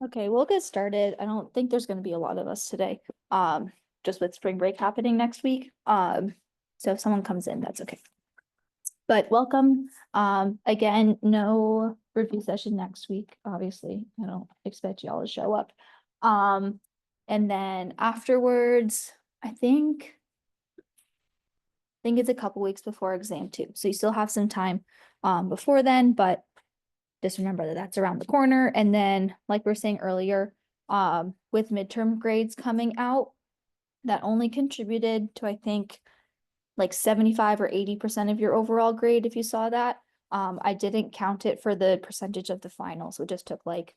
Okay, we'll get started. I don't think there's gonna be a lot of us today. Just with spring break happening next week. So if someone comes in, that's okay. But welcome. Again, no review session next week, obviously. I don't expect y'all to show up. And then afterwards, I think it's a couple weeks before exam too. So you still have some time before then, but just remember that that's around the corner. And then, like we were saying earlier, with midterm grades coming out, that only contributed to, I think, like 75 or 80% of your overall grade, if you saw that. I didn't count it for the percentage of the final, so it just took like,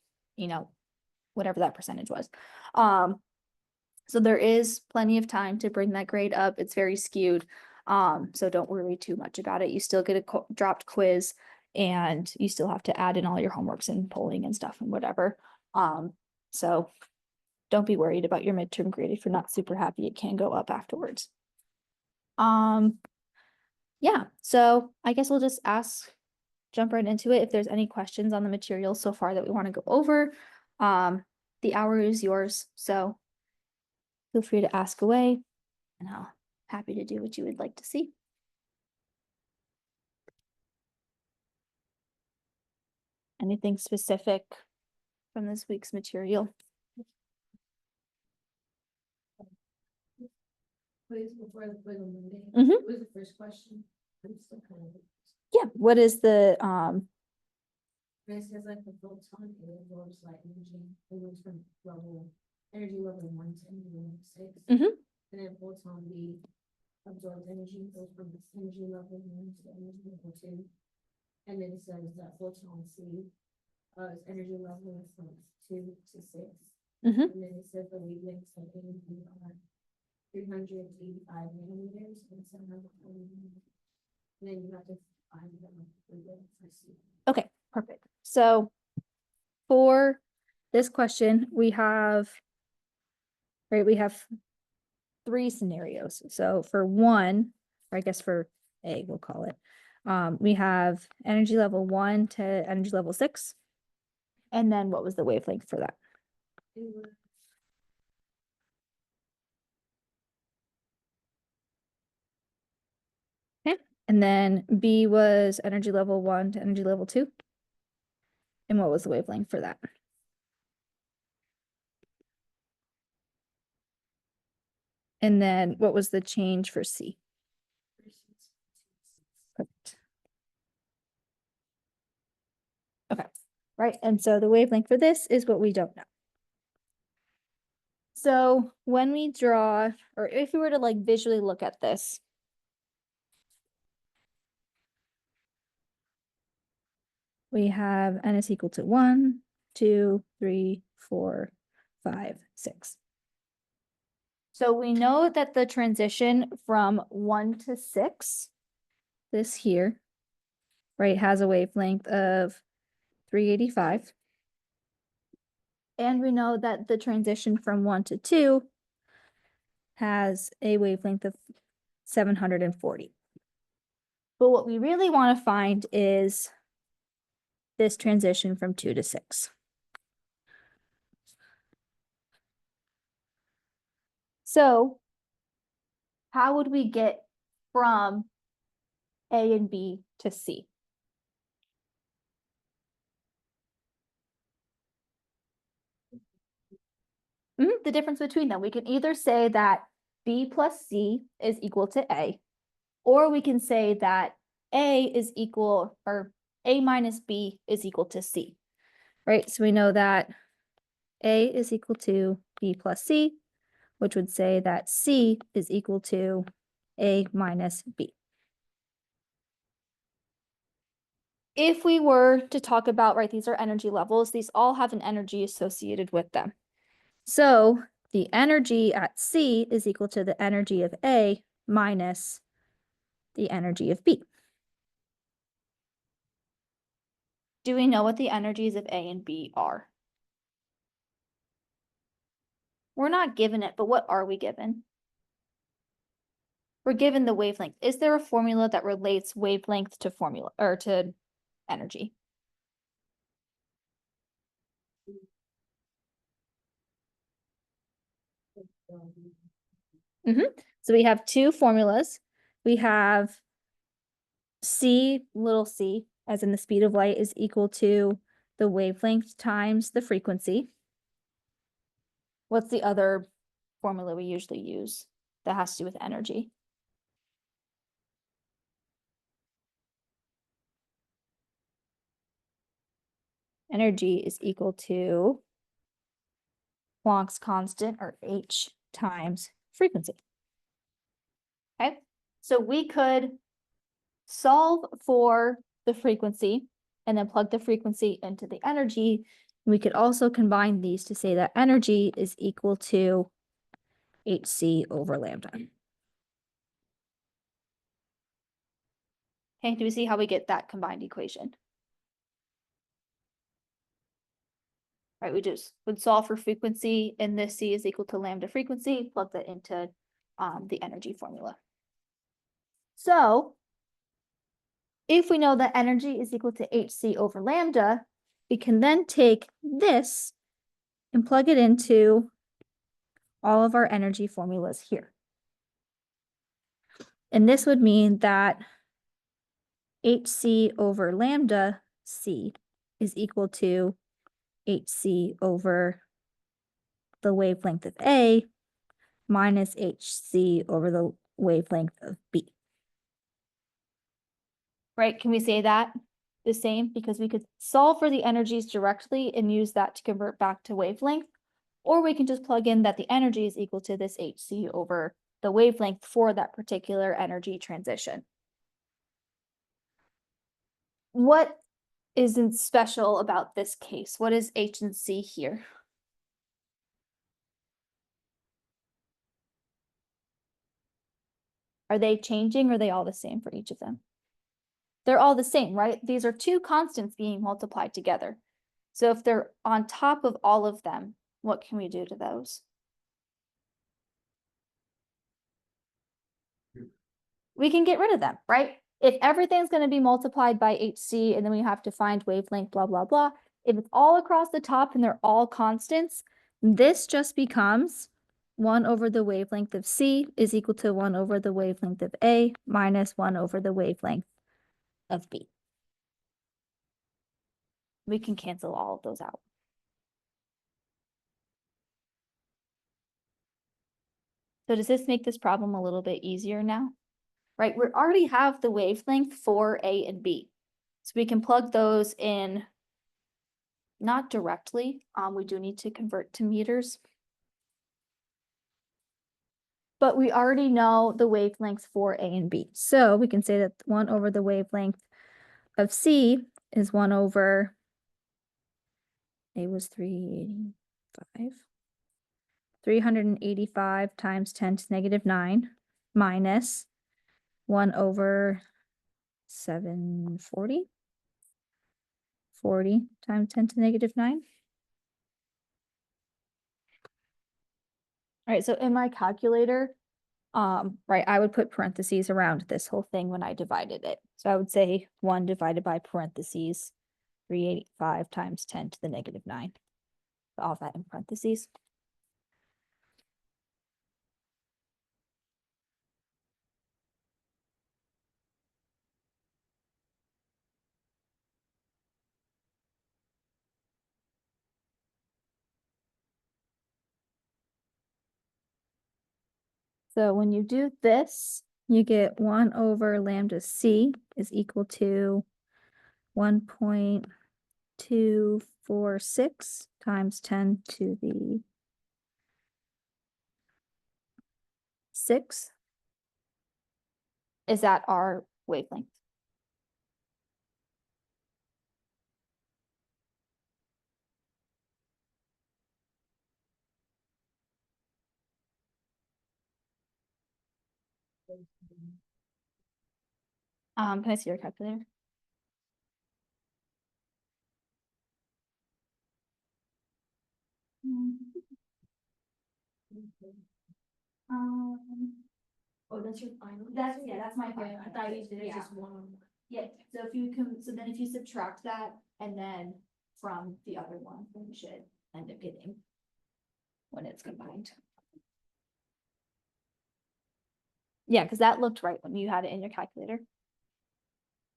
whatever that percentage was. So there is plenty of time to bring that grade up. It's very skewed. So don't worry too much about it. You still get a dropped quiz, and you still have to add in all your homeworks and polling and stuff and whatever. So don't be worried about your midterm grade. If you're not super happy, it can go up afterwards. Yeah, so I guess we'll just jump right into it. If there's any questions on the material so far that we want to go over, the hour is yours, so feel free to ask away, and I'll happy to do what you would like to see. Anything specific from this week's material? Before the quiz on Monday. Mhm. What was the first question? I'm still kind of. Yeah, what is the It says like the photon, it absorbs light energy. It goes from energy level 1 to energy level 6. Mhm. And then photon B absorbs energy, goes from energy level 1 to energy level 2. And then it says that photon C is energy level from 2 to 6. Mhm. And then it says the wavelengths of A and B are 385 nanometers and 720 nanometers. And then you have to find them. Okay, perfect. So for this question, we have three scenarios. So for one, or I guess for A, we'll call it, we have energy level 1 to energy level 6. And then what was the wavelength for that? Okay. And then B was energy level 1 to energy level 2. And what was the wavelength for that? And then what was the change for C? Perfect. Okay, right. And so the wavelength for this is what we don't know. So when we draw, or if we were to like visually look at this, we have n is equal to 1, 2, 3, 4, 5, 6. So we know that the transition from 1 to 6, this here, right, has a wavelength of 385. And we know that the transition from 1 to 2 has a wavelength of 740. But what we really want to find is this transition from 2 to 6. So how would we get from A and B to C? The difference between them, we can either say that B plus C is equal to A, or we can say that A is equal, or A minus B is equal to C, right? So we know that A is equal to B plus C, which would say that C is equal to A minus B. If we were to talk about, right, these are energy levels, these all have an energy associated with them. So the energy at C is equal to the energy of A minus the energy of B. Do we know what the energies of A and B are? We're not given it, but what are we given? We're given the wavelength. Is there a formula that relates wavelength to formula or to energy? So we have two formulas. We have c, little c, as in the speed of light, is equal to the wavelength times the frequency. What's the other formula we usually use that has to do with energy? Energy is equal to Planck's constant, or h, times frequency. Okay, so we could solve for the frequency and then plug the frequency into the energy. We could also combine these to say that energy is equal to hc over lambda. Okay, do we see how we get that combined equation? Right, we just would solve for frequency, and this c is equal to lambda frequency, plug that into the energy formula. So if we know that energy is equal to hc over lambda, we can then take this and plug it into all of our energy formulas here. And this would mean that hc over lambda c is equal to hc over the wavelength of A minus hc over the wavelength of B. Right, can we say that the same? Because we could solve for the energies directly and use that to convert back to wavelength, or we can just plug in that the energy is equal to this hc over the wavelength for that particular energy transition. What isn't special about this case? What is h and c here? Are they changing, or are they all the same for each of them? They're all the same, right? These are two constants being multiplied together. So if they're on top of all of them, what can we do to those? We can get rid of them, right? If everything's going to be multiplied by hc and then we have to find wavelength, blah, blah, blah. If it's all across the top and they're all constants, this just becomes 1 over the wavelength of c is equal to 1 over the wavelength of A minus 1 over the wavelength of B. We can cancel all of those out. So does this make this problem a little bit easier now? Right, we already have the wavelength for A and B. So we can plug those in, not directly, we do need to convert to meters. But we already know the wavelengths for A and B. So we can say that 1 over the wavelength of C is 1 over, A was 385. 385 times 10 to the negative 9 minus 1 over 740. 40 times 10 to the negative 9. All right, so in my calculator, right, I would put parentheses around this whole thing when I divided it. So I would say 1 divided by parentheses, 385 times 10 to the negative 9. All that in parentheses. So when you do this, you get 1 over lambda c is equal to 1.246 times 10 to the 6. Is that our wavelength? Can I see your calculator? Oh, that's your final? That's my final. I thought you did it Yeah. just one. Yeah, so if you can, so then if you subtract that and then from the other one, then you should end up getting when it's combined. Yeah, because that looked right when you had it in your calculator.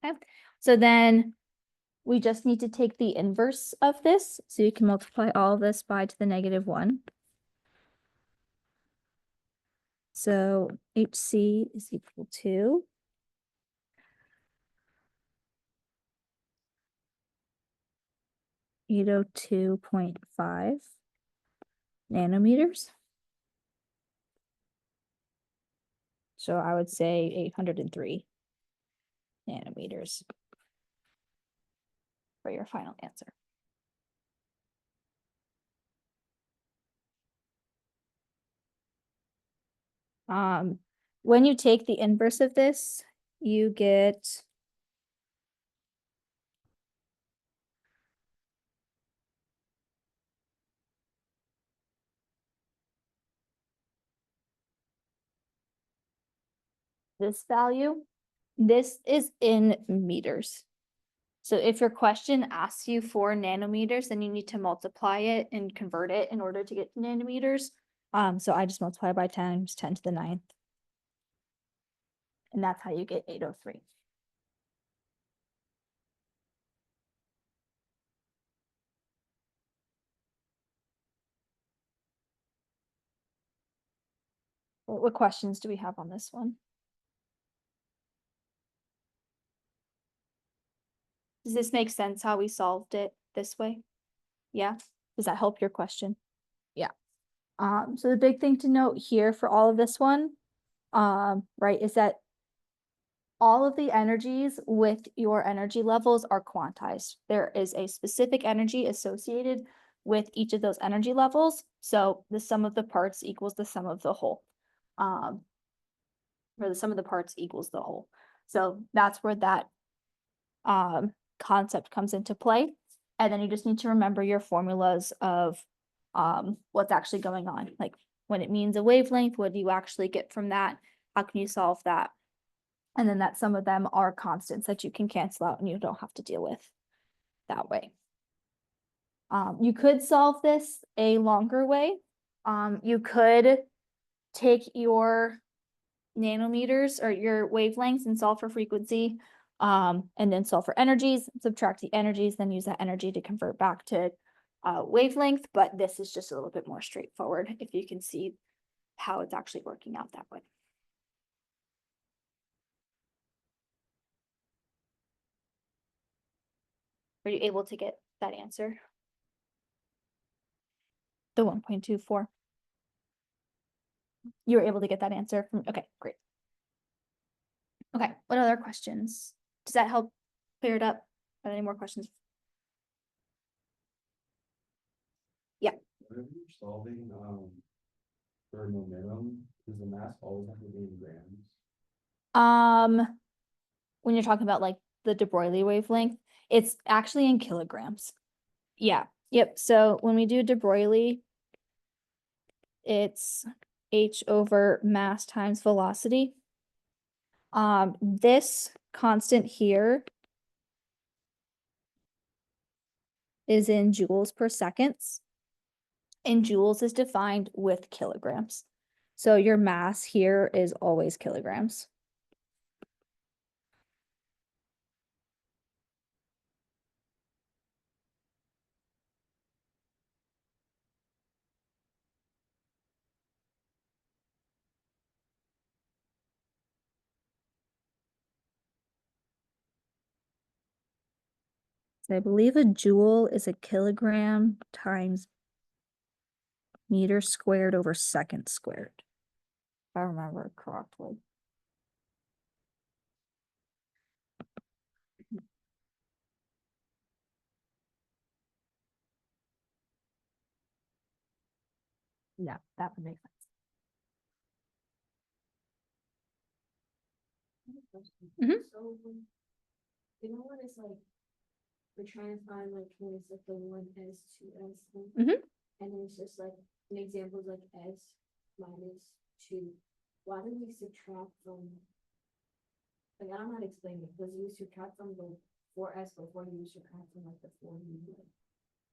Okay, so then we just need to take the inverse of this. So you can multiply all of this by to the -1. So HC is equal to 802.5 nanometers. So I would say 803 nanometers for your final answer. When you take the inverse of this, you get this value. This is in meters. So if your question asks you for nanometers, then you need to multiply it and convert it in order to get to nanometers. So I just multiply by times 10 to the 9th. And that's how you get 803. What questions do we have on this one? Does this make sense how we solved it this way? Yeah? Does that help your question? Yeah. So the big thing to note here for all of this one, right, is that all of the energies with your energy levels are quantized. There is a specific energy associated with each of those energy levels. So the sum of the parts equals the sum of the whole. Or the sum of the parts equals the whole. So that's where that concept comes into play. And then you just need to remember your formulas of what's actually going on. Like when it means a wavelength, what do you actually get from that? How can you solve that? And then that some of them are constants that you can cancel out and you don't have to deal with that way. You could solve this a longer way. You could take your nanometers or your wavelengths and solve for frequency, and then solve for energies, subtract the energies, then use that energy to convert back to wavelength. But this is just a little bit more straightforward if you can see how it's actually working out that way. Are you able to get that answer? The 1.24. You were able to get that answer from, okay, great. Okay, what other questions? Does that help clear it up? Are there any more questions? Yeah. Whenever you're solving for momentum, does the mass always have to be in grams? When you're talking about like the de Broglie wavelength, it's actually in kilograms. Yeah, yep. So when we do de Broglie, it's h over mass times velocity. This constant here is in joules per seconds, and joules is defined with kilograms. So your mass here is always kilograms. So I believe a joule is a kilogram times meter squared over second squared, if I remember correctly. Yeah, that would make sense. Mhm. So, you know what it's like, we're trying to find like, when it's like the 1s, 2s thing. Mhm. And then it's just like, an example is like s minus 2. Why do we subtract from? Like, I'm not explaining it, because you subtract from the 4s before you subtract from like the 4u,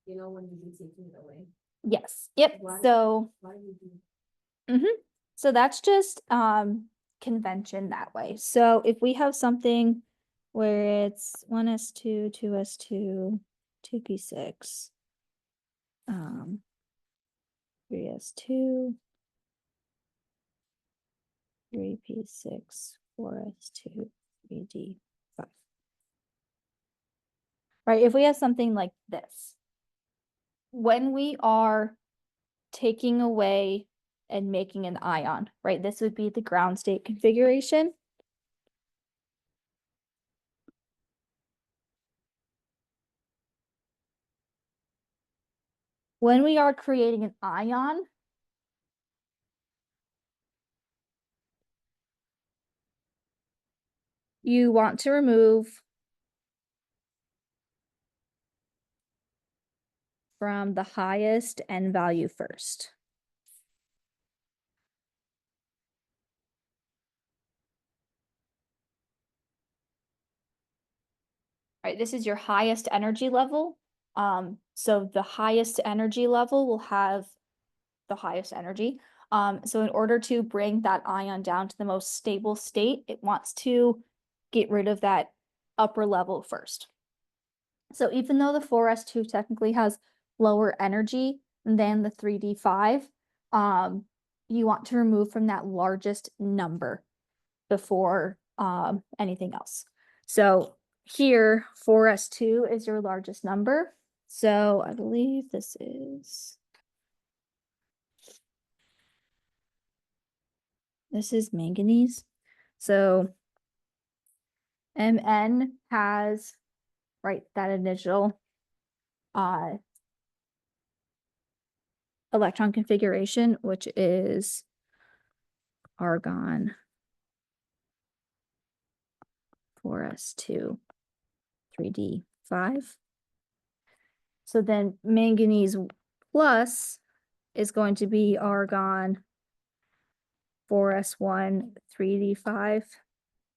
you know, when you've been taking it away. Yes, yep, Why do- so Why do we do? so that's just convention that way. So if we have something where it's 1s2, 2s2, 2p6, 3s2, 3p6, 4s2, 3d5. Right, if we have something like this, when we are taking away and making an ion, right, this would be the ground state configuration. When we are creating an ion, you want to remove from the highest N value first. Right, this is your highest energy level. So the highest energy level will have the highest energy. So in order to bring that ion down to the most stable state, it wants to get rid of that upper level first. So even though the 4s2 technically has lower energy than the 3d5, you want to remove from that largest number before anything else. So here, 4s2 is your largest number. So I believe this is manganese. So Mn has, right, that initial electron configuration, which is argon 4s2 3d5. So then manganese plus is going to be argon 4s1 3d5,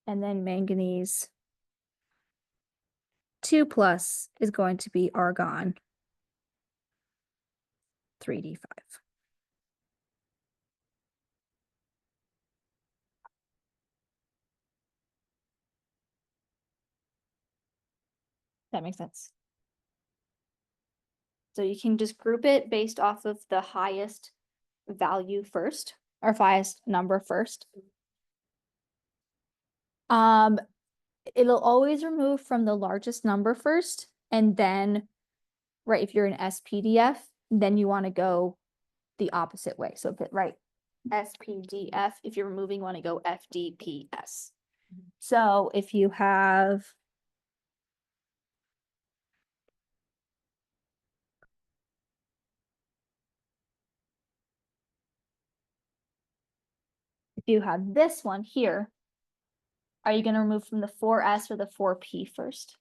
and then manganese 2 plus is going to be argon 3d5. That makes sense. So you can just group it based off of the highest value first, or highest number first. It'll always remove from the largest number first, and then, right, if you're an SPDF, then you want to go the opposite way. So if it, right, SPDF, if you're removing, you want to go FDPS. So if you have this one here, are you going to remove from the 4s or the 4p first?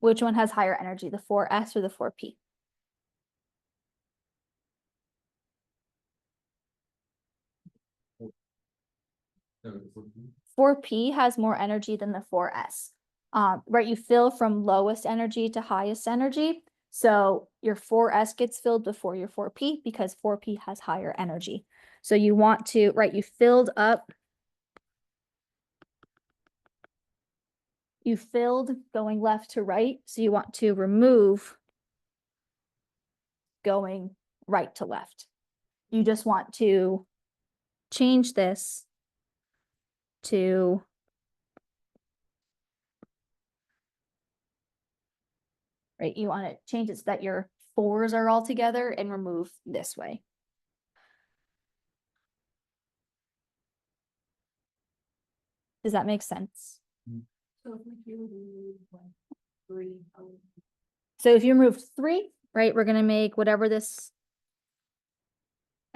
Which one has higher energy, the 4s or the 4p? So, 4p has more energy than the 4s. Right, you fill from lowest energy to highest energy. So your 4s gets filled before your 4p because 4p has higher energy. So you want to, right, you filled going left to right. So you want to remove going right to left. You just want to change this to right, you want to change it so that your 4s are all together and remove this way. Does that make sense? So if we do remove like 3, So if you remove 3, right, we're going to make whatever this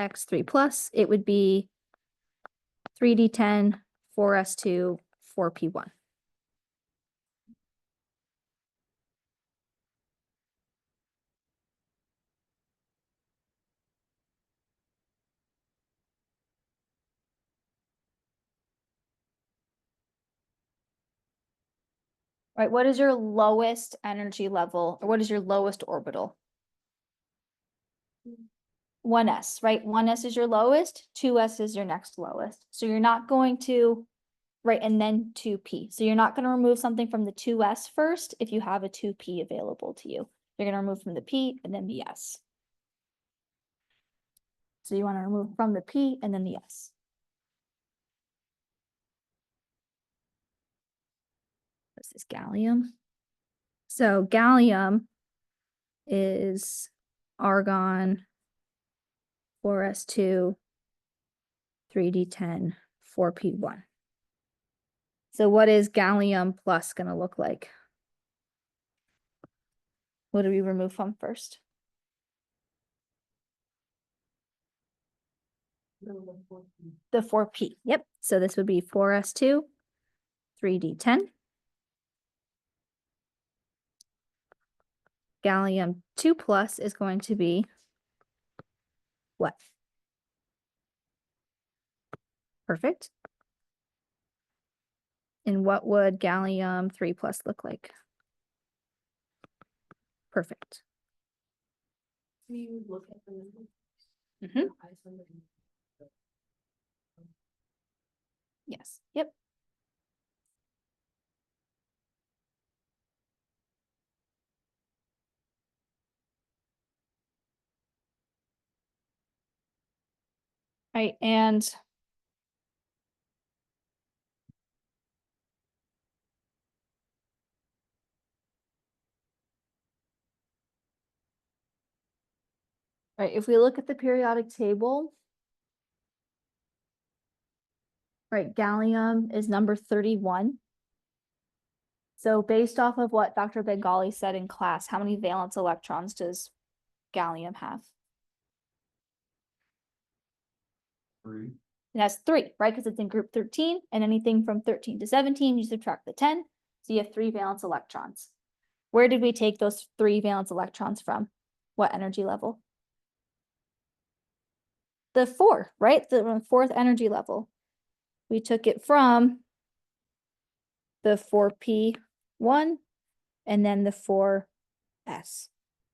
x3 plus, it would be 3d10, 4s2, 4p1. Right, what is your lowest energy level, or what is your lowest orbital? 1s, right? 1s is your lowest, 2s is your next lowest. So you're not going to, right, and then 2p. So you're not going to remove something from the 2s first if you have a 2p available to you. You're going to remove from the p and then the s. So you want to remove from the p and then the s. This is gallium. So gallium is argon, 4s2, 3d10, 4p1. So what is gallium plus going to look like? What do we remove from first? The 4p. Yep. So this would be 4s2, 3d10. Gallium 2 plus is going to be what? Perfect. And what would gallium 3 plus look like? Perfect. We look at the. Mhm. Yes. Yep. Right, and right, if we look at the periodic table, right, gallium is number 31. So based off of what Dr. Bengali said in class, how many valence electrons does gallium have? 3. It has 3, right? Because it's in group 13, and anything from 13 to 17, you subtract the 10. So you have 3 valence electrons. Where did we take those 3 valence electrons from? What energy level? The 4, right? The 4th energy level. We took it from the 4p1 and then the 4s.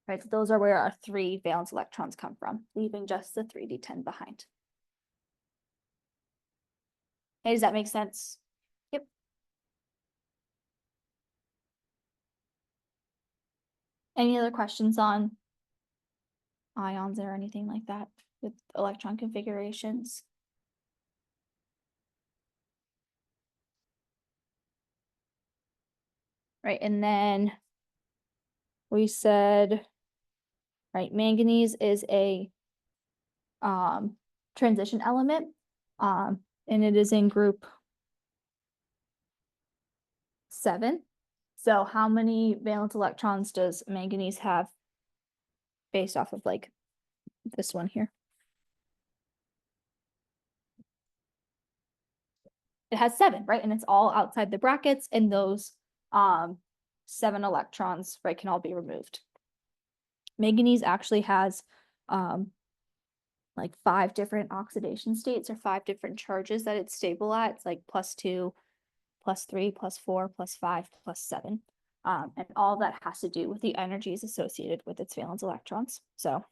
Right, so those are where our 3 valence electrons come from, leaving just the 3d10 behind. Hey, does that make sense? Yep. Any other questions on ions or anything like that with electron configurations? Right, and then we said, right, manganese is a transition element, and it is in group 7. So how many valence electrons does manganese have based off of like this one here? It has 7, right? And it's all outside the brackets, and those 7 electrons, right, can all be removed. Manganese actually has like 5 different oxidation states or 5 different charges that it's stable at. It's like +2, +3, +4, +5, +7. And all that has to do with the energies associated with its valence electrons. So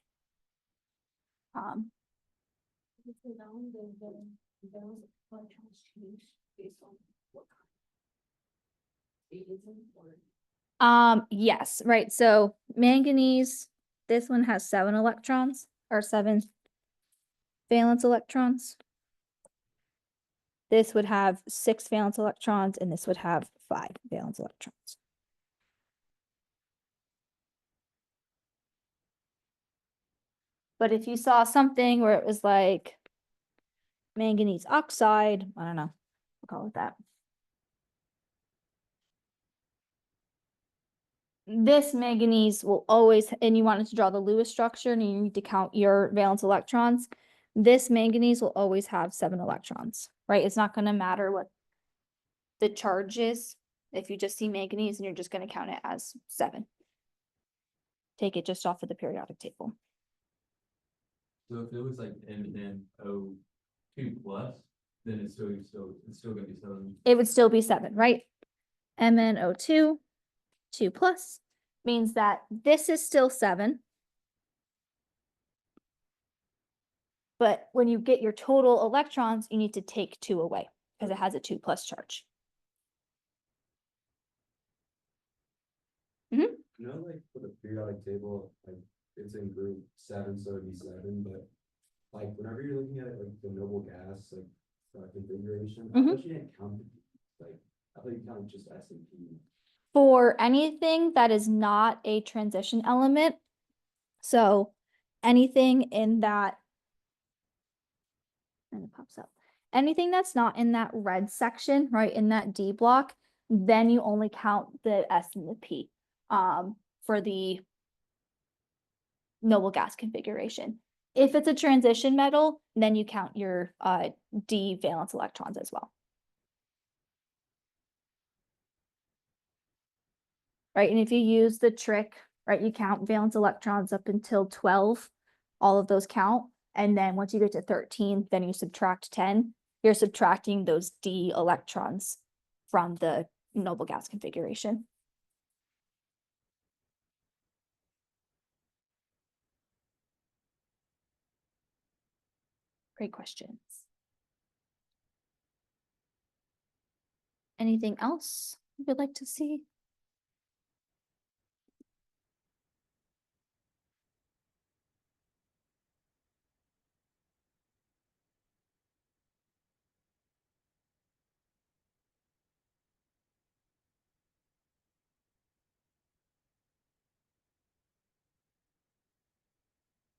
yes, right. So manganese, this one has 7 electrons or 7 valence electrons. This would have 6 valence electrons, and this would have 5 valence electrons. But if you saw something where it was like manganese oxide, I don't know, we'll call it that. This manganese will always, and you wanted to draw the Lewis structure and you need to count your valence electrons. This manganese will always have 7 electrons, right? It's not going to matter what the charge is. If you just see manganese and you're just going to count it as 7. Take it just off of the periodic table. So if it was like MnO2 plus, then it's still gonna be 7. It would still be 7, right? MnO2, 2 plus, means that this is still 7. But when you get your total electrons, you need to take 2 away because it has a 2+ charge. You know, like for the periodic table, like it's in group 7, so it'd be 7, but like whenever you're looking at it, like the noble gas, like configuration, I thought you didn't count, like, I thought you counted just S and P. For anything that is not a transition element, so anything in that, and it pops up, anything that's not in that red section, right, in that D block, then you only count the S and the P for the noble gas configuration. If it's a transition metal, then you count your D valence electrons as well. Right, and if you use the trick, right, you count valence electrons up until 12, all of those count, and then once you get to 13, then you subtract 10, you're subtracting those D electrons from the noble gas configuration. Great questions. Anything else you would like to see?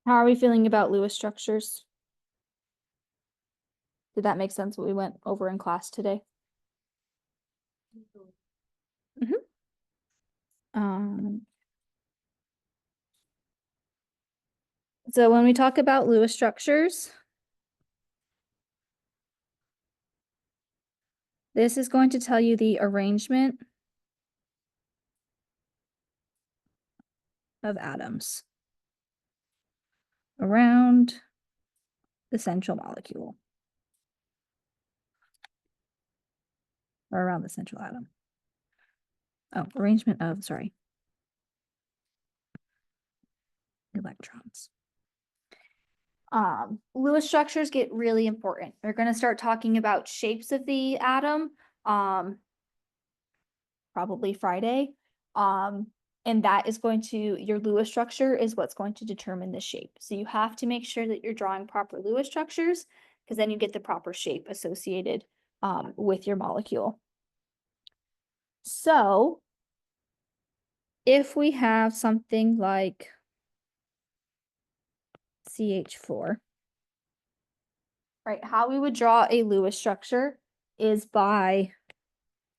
How are we feeling about Lewis structures? Did that make sense what we went over in class today? So when we talk about Lewis structures, this is going to tell you the arrangement of atoms around the central molecule or around the central atom. Oh, arrangement of, sorry, electrons. Lewis structures get really important. We're going to start talking about shapes of the atom, probably Friday. And that is going to, your Lewis structure is what's going to determine the shape. So you have to make sure that you're drawing proper Lewis structures, because then you get the proper shape associated with your molecule. So if we have something like CH4, right, how we would draw a Lewis structure is by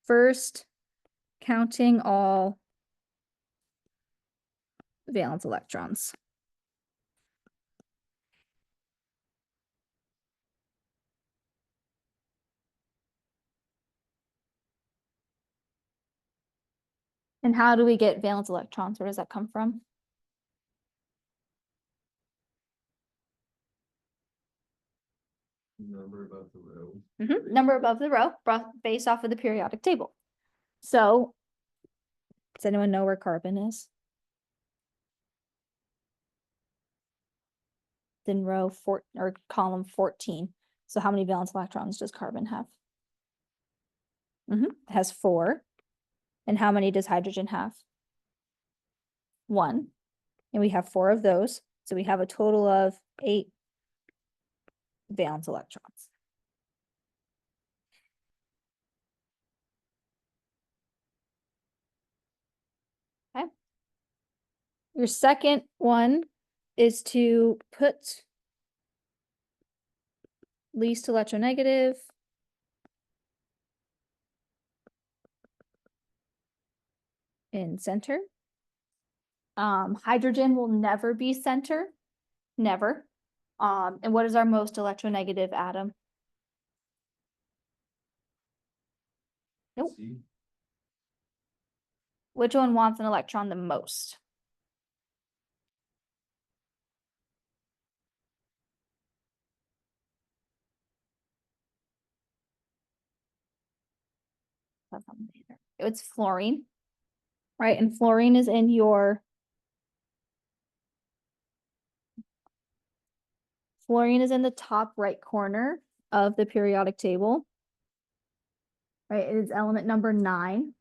first counting all valence electrons. And how do we get valence electrons? Where does that come from? Number above the row. Number above the row, based off of the periodic table. So, does anyone know where carbon is? It's in row 4 or column 14. So how many valence electrons does carbon have? It has 4. And how many does hydrogen have? 1. And we have 4 of those. So we have a total of 8 valence electrons. Okay. Your second one is to put least electronegative in center. Hydrogen will never be center, never. And what is our most electronegative atom? Nope. C. Which one wants an electron the most? That's not either. It's fluorine, right? And fluorine is in your Fluorine is in the top right corner of the periodic table. Right, it is element number 9.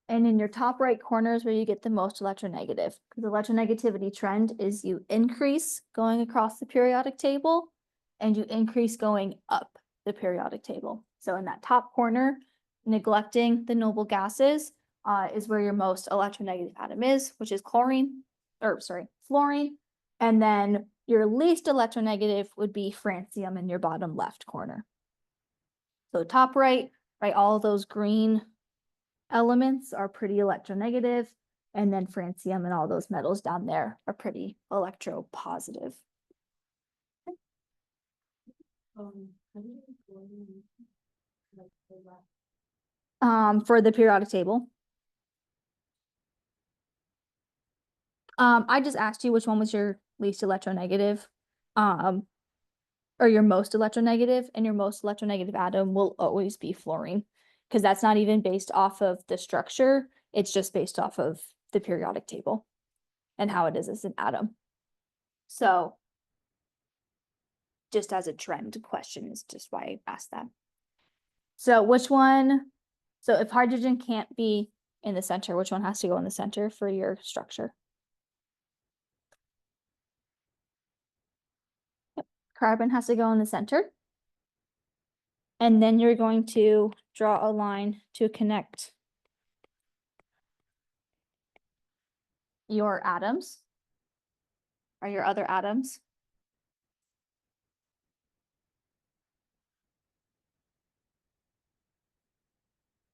And in your top right corner is where you get the most electronegative. Because the electronegativity trend is you increase going across the periodic table and you increase going up the periodic table. So in that top corner, neglecting the noble gases is where your most electronegative atom is, which is fluorine. And then your least electronegative would be francium in your bottom left corner. So top right, all those green elements are pretty electronegative, and then francium and all those metals down there are pretty electropositive. How do you fluorine, like, the left? For the periodic table. I just asked you which one was your least electronegative, or your most electronegative, and your most electronegative atom will always be fluorine, because that's not even based off of the structure, it's just based off of the periodic table and how it is as an atom. So just as a trend question is just why I asked that. So which one, so if hydrogen can't be in the center, which one has to go in the center for your structure? Yep. Carbon has to go in the center. And then you're going to draw a line to connect your atoms, or your other atoms.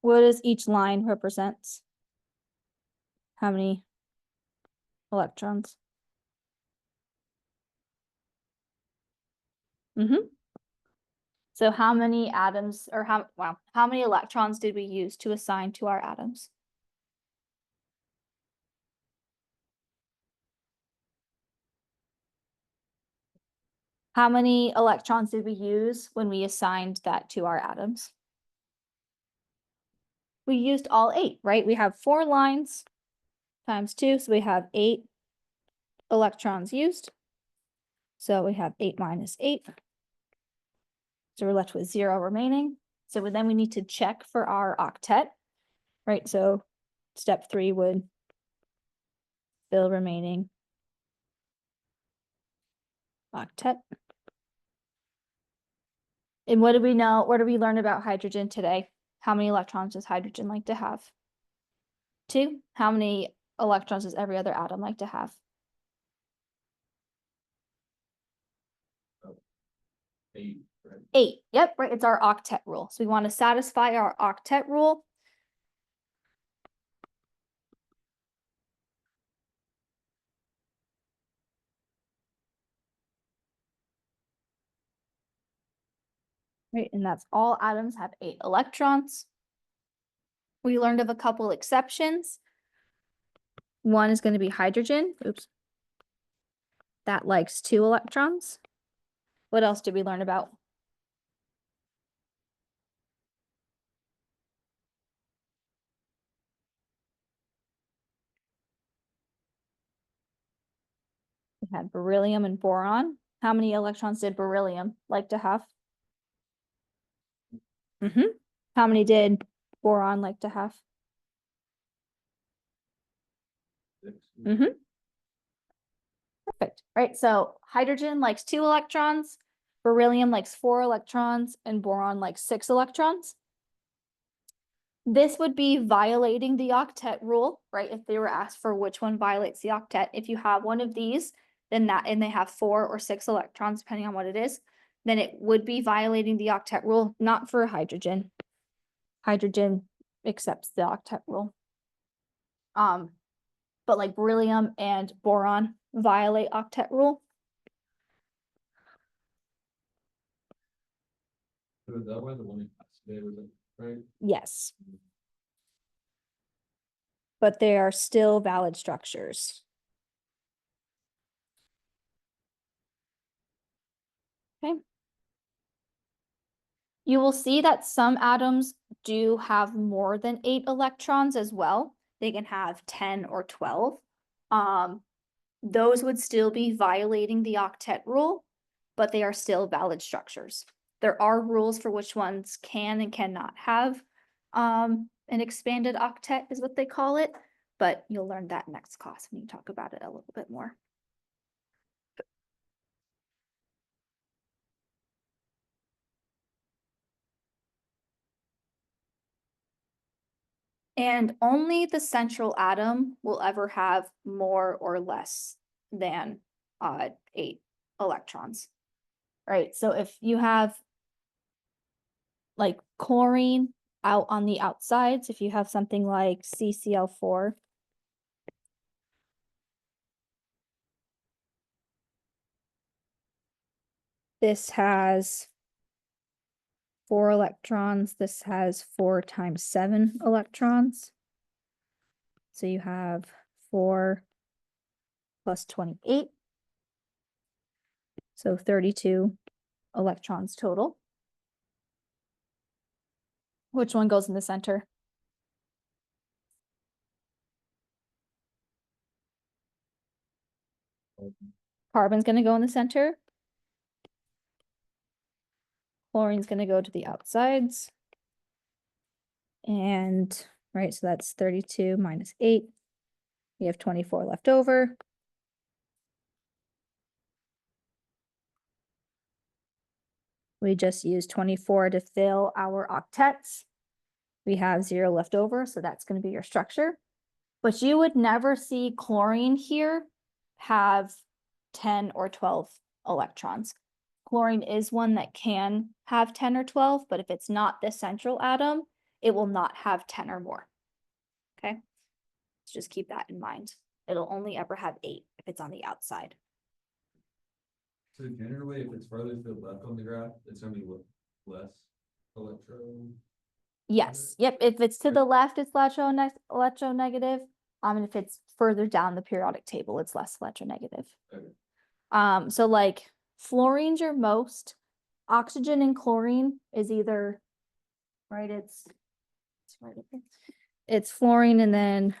What does each line represent? How many electrons? So how many atoms, or how many electrons did we use to assign to our atoms? How many electrons did we use when we assigned that to our atoms? We used all 8, right? We have 4 lines times 2, so we have 8 electrons used. So we have 8 minus 8. So we're left with 0 remaining. So then we need to check for our octet, right? So step 3 would fill remaining octet. And what do we know? What did we learn about hydrogen today? How many electrons does hydrogen like to have? 2. How many electrons does every other atom like to have? 8, right? 8. Yep, right. It's our octet rule. So we want to satisfy our octet rule. Right, and that's all atoms have 8 electrons. We learned of a couple exceptions. One is going to be hydrogen. Oops. That likes 2 electrons. What else did we learn about? We had beryllium and boron. How many electrons did beryllium like to have? How many did boron like to have? 6. Perfect, right? So hydrogen likes 2 electrons, beryllium likes 4 electrons, and boron likes 6 electrons. This would be violating the octet rule, right? If they were asked for which one violates the octet, if you have one of these, then that, and they have 4 or 6 electrons, depending on what it is, then it would be violating the octet rule, not for hydrogen. Hydrogen accepts the octet rule. But like beryllium and boron violate octet rule. So is that why the one in today was it, right? Yes. But they are still valid structures. Okay. You will see that some atoms do have more than 8 electrons as well. They can have 10 or 12. those would still be violating the octet rule, but they are still valid structures. There are rules for which ones can and cannot have an expanded octet is what they call it, but you'll learn that next class when you talk about it a little bit more. And only the central atom will ever have more or less than 8 electrons. Right, so if you have like chlorine out on the outsides, if you have something like CCl4, this has 4 electrons, this has 4 times 7 electrons. So you have 4 plus 28. So 32 electrons total. Which one goes in the center? Carbon's going to go in the center. Chlorine's going to go to the outsides. And, right, so that's 32 minus 8. We have 24 left over. We just use 24 to fill our octets. We have 0 left over, so that's going to be your structure. But you would never see chlorine here have 10 or 12 electrons. Chlorine is one that can have 10 or 12, but if it's not the central atom, it will not have 10 or more. Okay, so just keep that in mind. It'll only ever have 8 if it's on the outside. So generally, if it's further to the left on the graph, it's gonna be less electron. Yes, yep, if it's to the left, it's electronegative. And if it's further down the periodic table, it's less electronegative. Okay. So like fluorine's your most, oxygen and chlorine is either, right, it's right up here. It's fluorine and then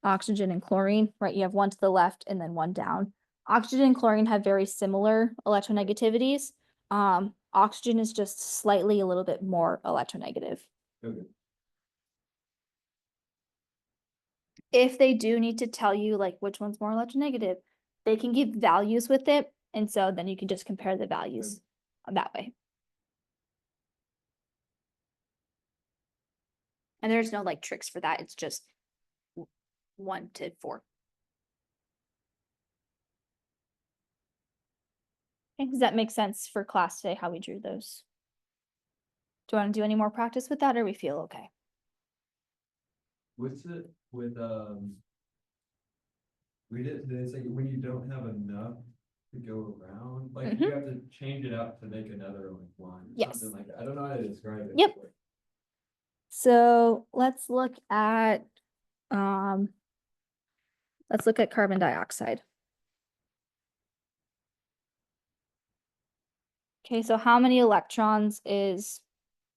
oxygen and chlorine, right? You have one to the left and then one down. Oxygen and chlorine have very similar electronegativities. Oxygen is just slightly a little bit more electronegative. Okay. If they do need to tell you like which one's more electronegative, they can give values with it. And so then you can just compare the values that way. And there's no like tricks for that. It's just 1 to 4. Okay, does that make sense for class today, how we drew those? Do you want to do any more practice with that or we feel okay? What's it with, it's like when you don't have enough to go around, like you have to change it out to make another like line or Yes. something like that. I don't know how to describe it. Yep. So let's look at carbon dioxide. Okay, so how many electrons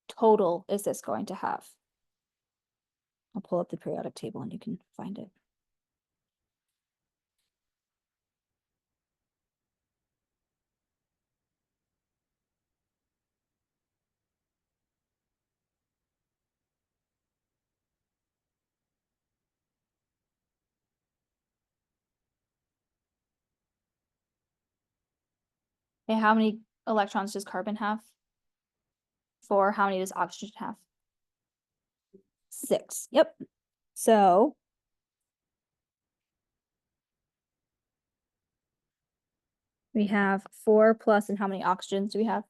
total is this going to have? I'll pull up the periodic table and you can find it. Okay, how many electrons does carbon have? 4. How many does oxygen have? 6. Yep. So we have 4 plus, and how many oxygens do we have?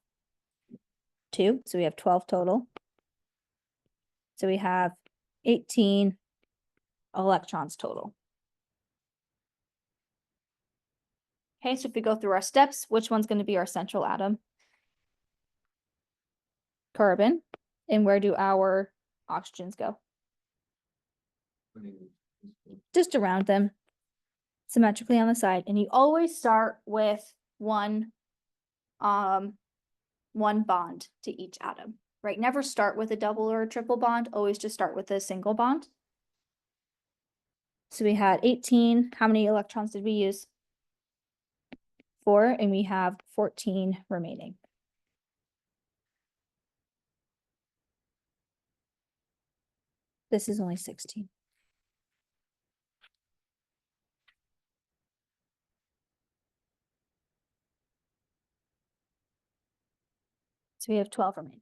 2. So we have 12 total. So we have 18 electrons total. Okay, so if we go through our steps, which one's going to be our central atom? Carbon. And where do our oxygens go? Just around them, symmetrically on the side. And you always start with one bond to each atom, right? Never start with a double or a triple bond, always just start with a single bond. So we had 18. How many electrons did we use? 4, and we have 14 remaining. This is only 16. So we have 12 remaining.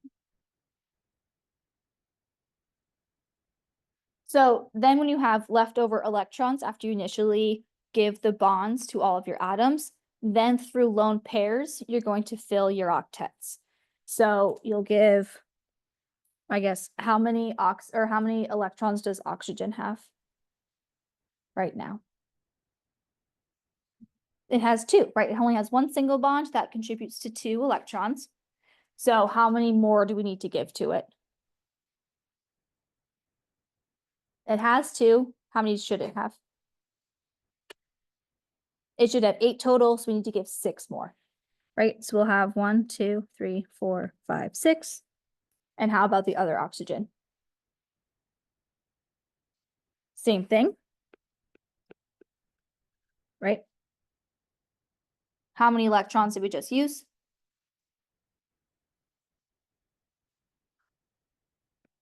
So then when you have leftover electrons after you initially give the bonds to all of your atoms, then through lone pairs, you're going to fill your octets. So you'll give, I guess, how many electrons does oxygen have right now? It has 2, right? It only has one single bond that contributes to 2 electrons. So how many more do we need to give to it? It has 2. How many should it have? It should have 8 total, so we need to give 6 more, right? So we'll have 1, 2, 3, 4, 5, 6. And how about the other oxygen? Same thing, right? How many electrons did we just use?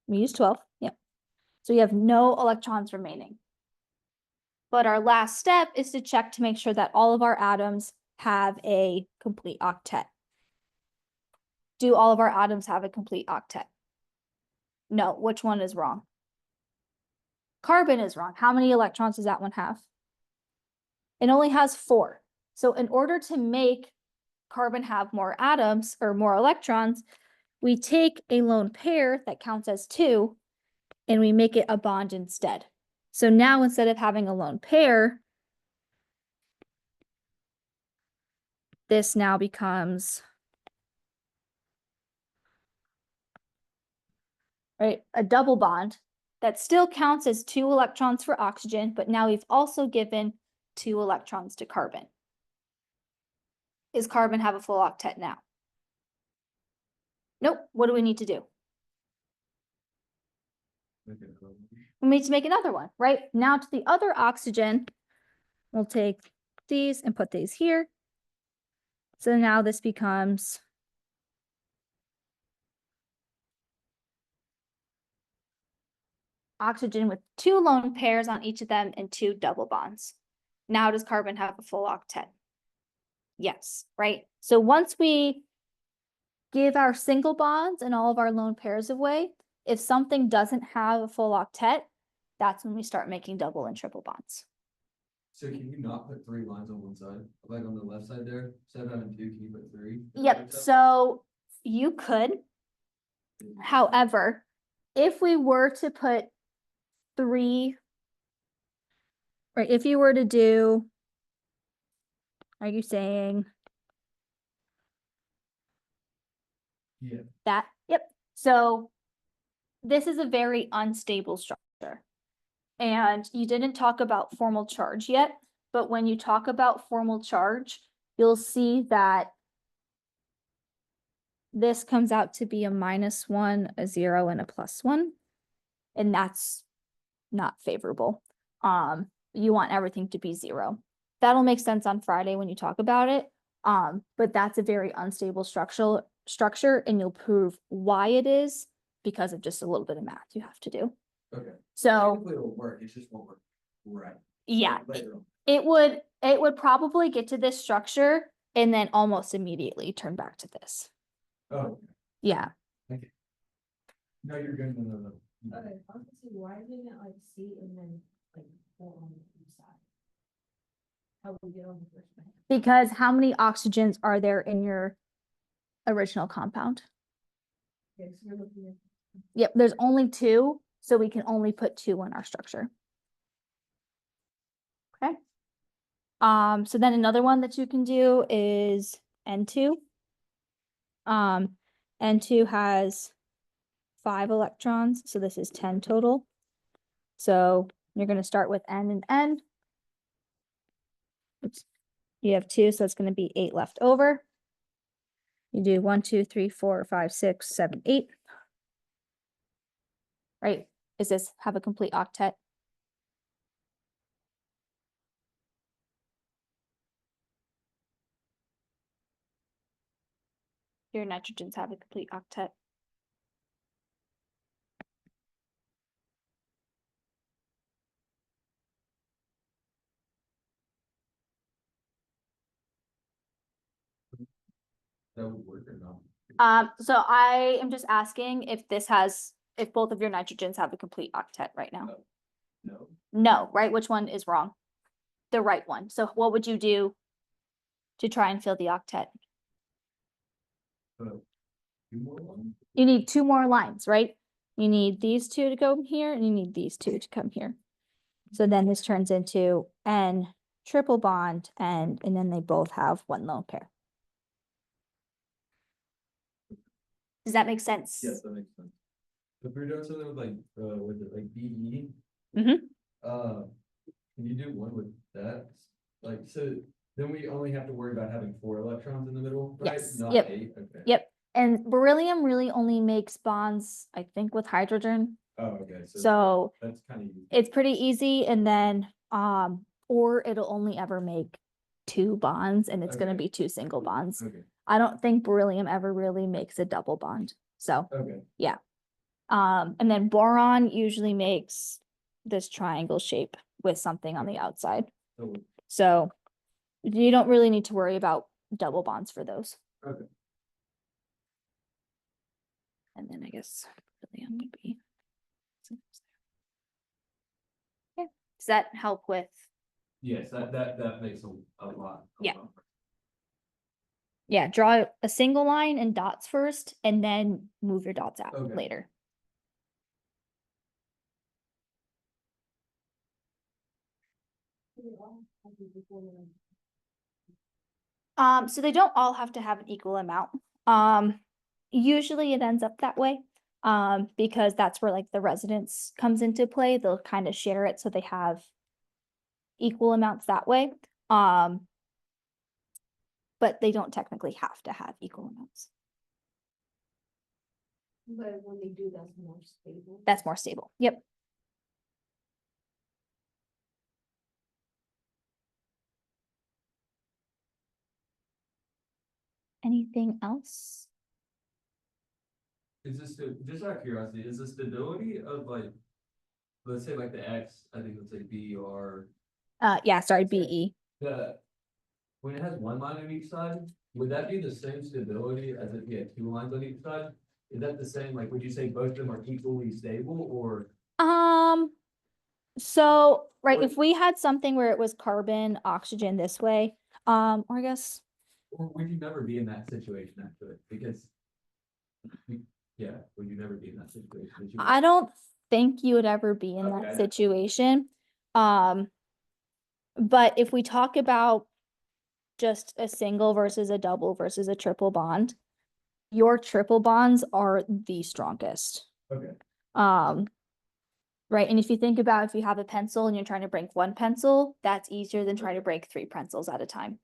We used 12, yep. So you have no electrons remaining. But our last step is to check to make sure that all of our atoms have a complete octet. Do all of our atoms have a complete octet? No, which one is wrong? Carbon is wrong. How many electrons does that one have? It only has 4. So in order to make carbon have more atoms or more electrons, we take a lone pair that counts as 2 and we make it a bond instead. So now instead of having a lone pair, this now becomes, right, a double bond that still counts as 2 electrons for oxygen, but now we've also given 2 electrons to carbon. Is carbon have a full octet now? Nope. What do we need to do? We need to make another one, right? Now to the other oxygen, we'll take these and put these here. So now this becomes oxygen with 2 lone pairs on each of them and 2 double bonds. Now does carbon have a full octet? Yes, right? So once we give our single bonds and all of our lone pairs away, if something doesn't have a full octet, that's when we start making double and triple bonds. So can you not put 3 lines on one side? Like on the left side there, 7 and 2, can you put 3? Yep, so you could. However, if we were to put 3, or if you were to do, are you saying Yeah. that? Yep. So this is a very unstable structure. And you didn't talk about formal charge yet, but when you talk about formal charge, you'll see that this comes out to be a -1, a 0, and a +1. And that's not favorable. You want everything to be 0. That'll make sense on Friday when you talk about it. But that's a very unstable structure, and you'll prove why it is because of just a little bit of math you have to do. Okay. So Technically it'll work, it just won't work right. yeah, Later on. it would probably get to this structure and then almost immediately turn back to this. Oh, Yeah. no, you're good, no. Okay, I was gonna say, why didn't it like C and then like 4 on the side? How would we get on the first one? Because how many oxygens are there in your original compound? Okay, so we're looking at. Yep, there's only 2, so we can only put 2 in our structure. Okay. So then another one that you can do is N2. N2 has 5 electrons, so this is 10 total. So you're going to start with N and N. Oops. You have 2, so it's going to be 8 left over. You do 1, 2, 3, 4, 5, 6, 7, 8. Right? Is this have a complete octet? your nitrogens have a complete octet. That would work or not? So I am just asking if if both of your nitrogens have a complete octet right now. No. No, right? Which one is wrong? The right one. So what would you do to try and fill the octet? Two more ones? You need two more lines, right? You need these two to go here and you need these two to come here. So then this turns into N triple bond and then they both have one lone pair. Does that make sense? Yes, that makes sense. If we're doing something with like BE. Mhm. Can you do one with that? Like, so then we only have to worry about having 4 electrons in the middle, right? Yes, Not yep. 8, okay. Yep. And beryllium really only makes bonds, I think, with hydrogen. Oh, okay, So that's kind of easy. it's pretty easy and then, or it'll only ever make two bonds and it's gonna Okay. be two single bonds. Okay, I don't think beryllium ever really makes a double bond, so, okay, and then boron usually makes this triangle shape with something on the outside. so, So you don't really need to worry about double bonds for those. okay. And then I guess beryllium would be. Okay, does that help with? Yes, that makes a lot. Yeah. Yeah, draw a single line and dots first, and then move your dots out Okay. later. So they don't all have to have an equal amount. Usually it ends up that way. Because that's where like the resonance comes into play. They'll kind of share it so they have equal amounts that way. But they don't technically have to have equal amounts. But when they do, that's more stable. That's more stable. Yep. Anything else? Is this, just out of curiosity, is the stability of like, let's say like the X, I think let's say BR, Yeah, sorry, Okay. BE. when it has one line on each side, would that be the same stability as if you had 2 lines on each side? Is that the same, like, would you say both of them are equally stable or? So, right, Or- if we had something where it was carbon, oxygen this way, or I guess, Or would you never be in that situation actually? Because. Yeah, would you never be in that situation? Would you- I don't think you would ever be in that Okay. situation. But if we talk about just a single versus a double versus a triple bond, your triple bonds are the strongest. Okay, Right, and if you think about if you have a pencil and you're trying to break one pencil, that's easier than trying to break 3 pencils at a time.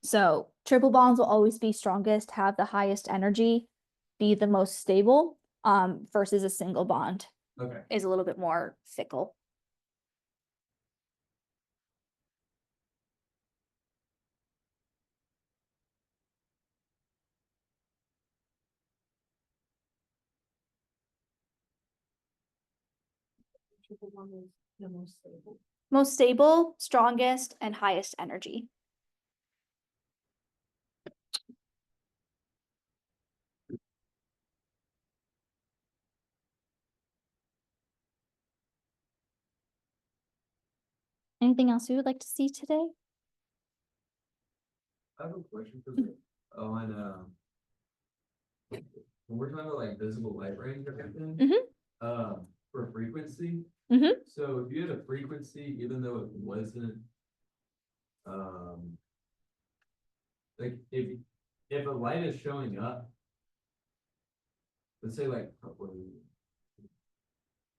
So triple bonds will always be strongest, have the highest energy, be the most stable, versus a single bond okay. is a little bit more fickle. Triple bond is the most stable. Most stable, strongest, and highest energy. Anything else you would like to see today? I have a question for the, on, when we're talking about like visible light range or something. For frequency. So if you had a frequency, even though it wasn't. Like if a light is showing up. Let's say like.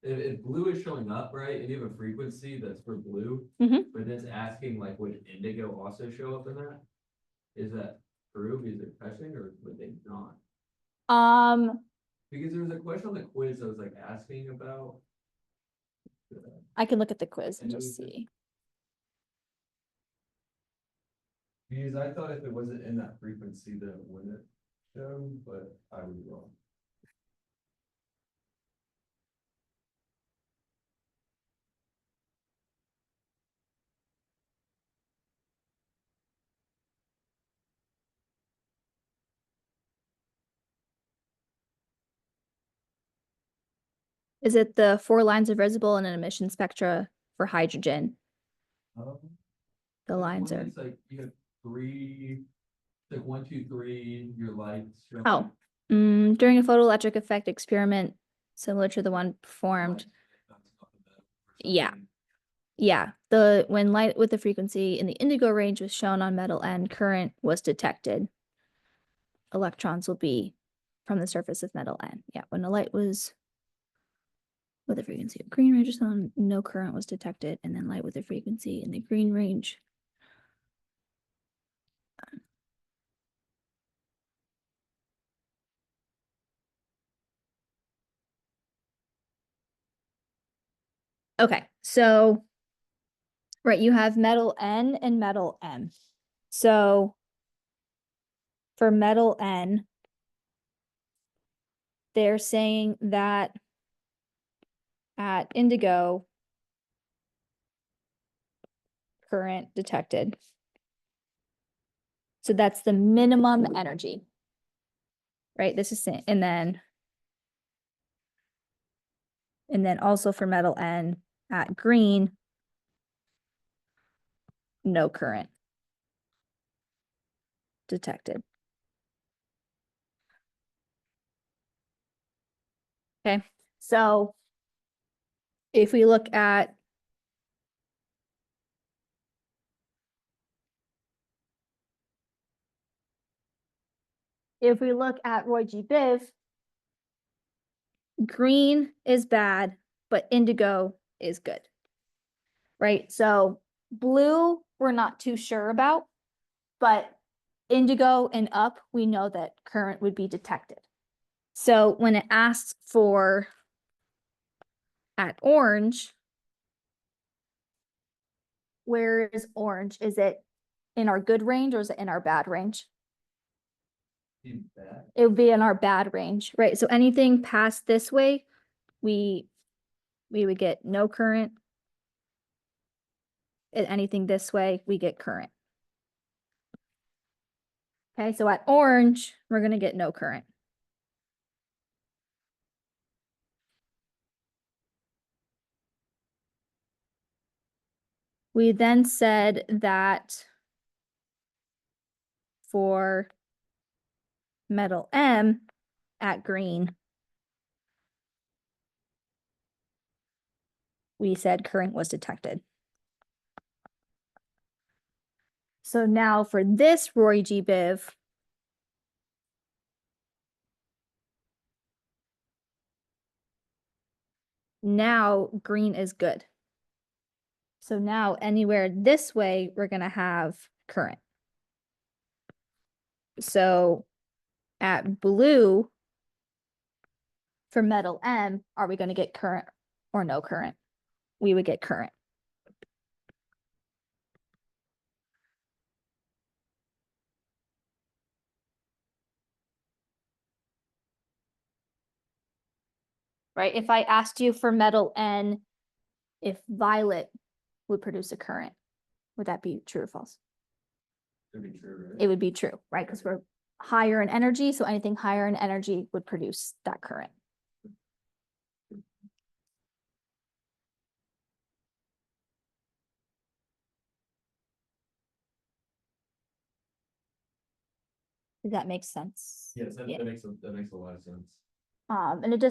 If blue is showing up, right, and you have a frequency that's for blue. But it's asking like would indigo also show up in that? Is that true? Is it pressing or would they not? Because there was a question on the quiz I was like asking about. I can look at the quiz and And it just was see. Because I thought if it wasn't in that frequency, then it wouldn't show, but I was wrong. Is it the 4 lines of visible and an emission spectra for hydrogen? The lines One are, is like, you have three, it's like 1, 2, 3, your lights. show- oh, during a photoelectric effect experiment similar to the one performed. Yeah. Yeah, when light with the frequency in the indigo range was shown on metal N, current was detected. Electrons will be from the surface of metal N. Yeah, when the light was with the frequency of green range was shown, no current was detected, and then light with the frequency in the green range. Okay, so right, you have metal N and metal M. So for metal N, they're saying that at indigo, current detected. So that's the minimum energy, right? This is, and then also for metal N at green, no current detected. Okay, so if we look at Roy G. Biv, green is bad, but indigo is good, right? So blue, we're not too sure about, but indigo and up, we know that current would be detected. So when it asks for at orange, where is orange? Is it in our good range or is it in our bad range? In that. It would be in our bad range, right? So anything past this way, we would get no current. And anything this way, we get current. Okay, so at orange, we're gonna get no current. We then said that for metal M at green, we said current was detected. So now for this Roy G. Biv, now green is good. So now anywhere this way, we're gonna have current. So at blue, for metal M, are we gonna get current or no current? We would get current. Right? If I asked you for metal N, if violet would produce a current, would that be true or false? It'd be true, right? It would be true, right? Because we're higher in energy, so anything higher in energy would produce that current. Does that make sense? Yes, that, Yeah. that makes a lot of sense. And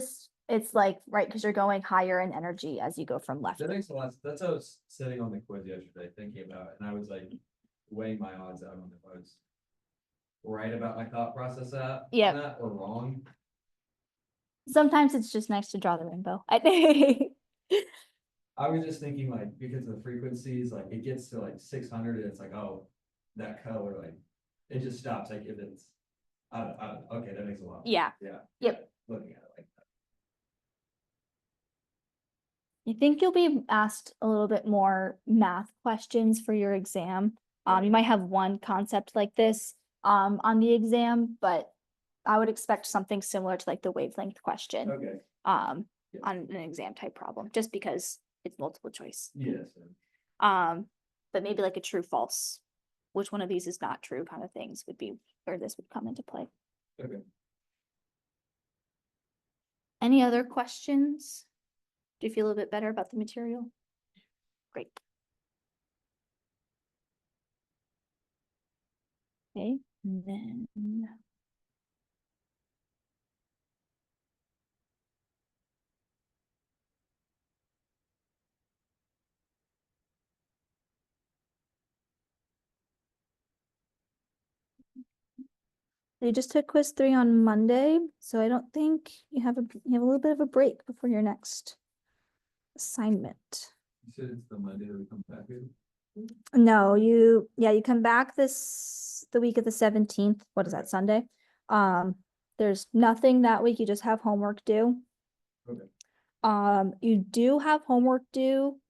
it's like, right, because you're going higher in energy as you go from left. That makes a lot, that's how I was sitting on the quiz yesterday, thinking about it, and I was like weighing my odds out on if I was right about my thought process on Yep. that or wrong. Sometimes it's just nice to draw the rainbow. I think. I was just thinking like, because of the frequencies, like it gets to like 600 and it's like, oh, that color, like, it just stops, like if it's, I don't, okay, that makes a lot. Yeah. Yeah. Yep. Looking at it like that. I think you'll be asked a little bit more math questions for your exam. You might have one concept like this, on the exam, but I would expect something similar to like the wavelength question, Okay, on Yeah. an exam type problem, just because it's multiple choice. yes. But maybe like a true false, which one of these is not true kind of things would be, where this would come into play. Okay. Any other questions? Do you feel a little bit better about the material? Great. Okay, and then. You just took quiz 3 on Monday, so I don't think you have a little bit of a break before your next assignment. You said it's the Monday that we come back in? No, you come back the week of the 17th. What is that, Okay. Sunday? There's nothing that week, you just have homework due. Okay. You do have homework due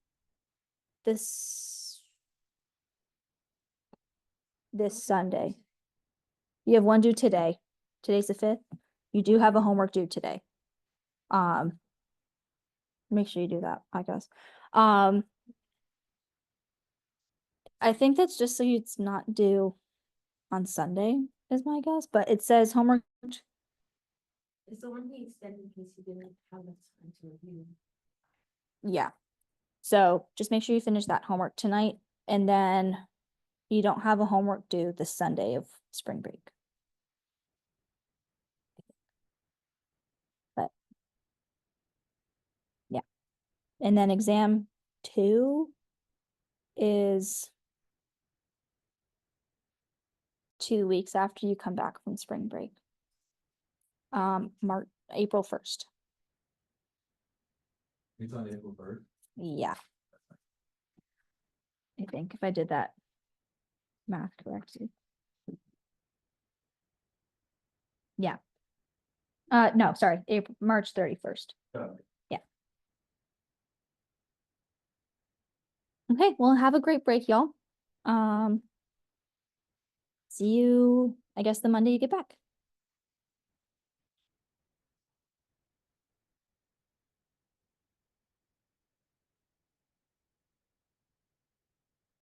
this Sunday. You have one due today. Today's the 5th. You do have a homework due today. Make sure you do that, I guess. I think that's just so it's not due on Sunday, is my guess, but it says homework. Is the one he extended in case you didn't have enough time to review? Yeah. So just make sure you finish that homework tonight, and then you don't have a homework due this Sunday of spring break. But yeah. And then exam 2 is 2 weeks after you come back from spring break. April 1st. It's on April 1st. Yeah. I think if I did that math correctly. Yeah. No, sorry, March 31st. Oh. Yeah. Okay, well, have a great break, y'all. See you, I guess, the Monday you get back.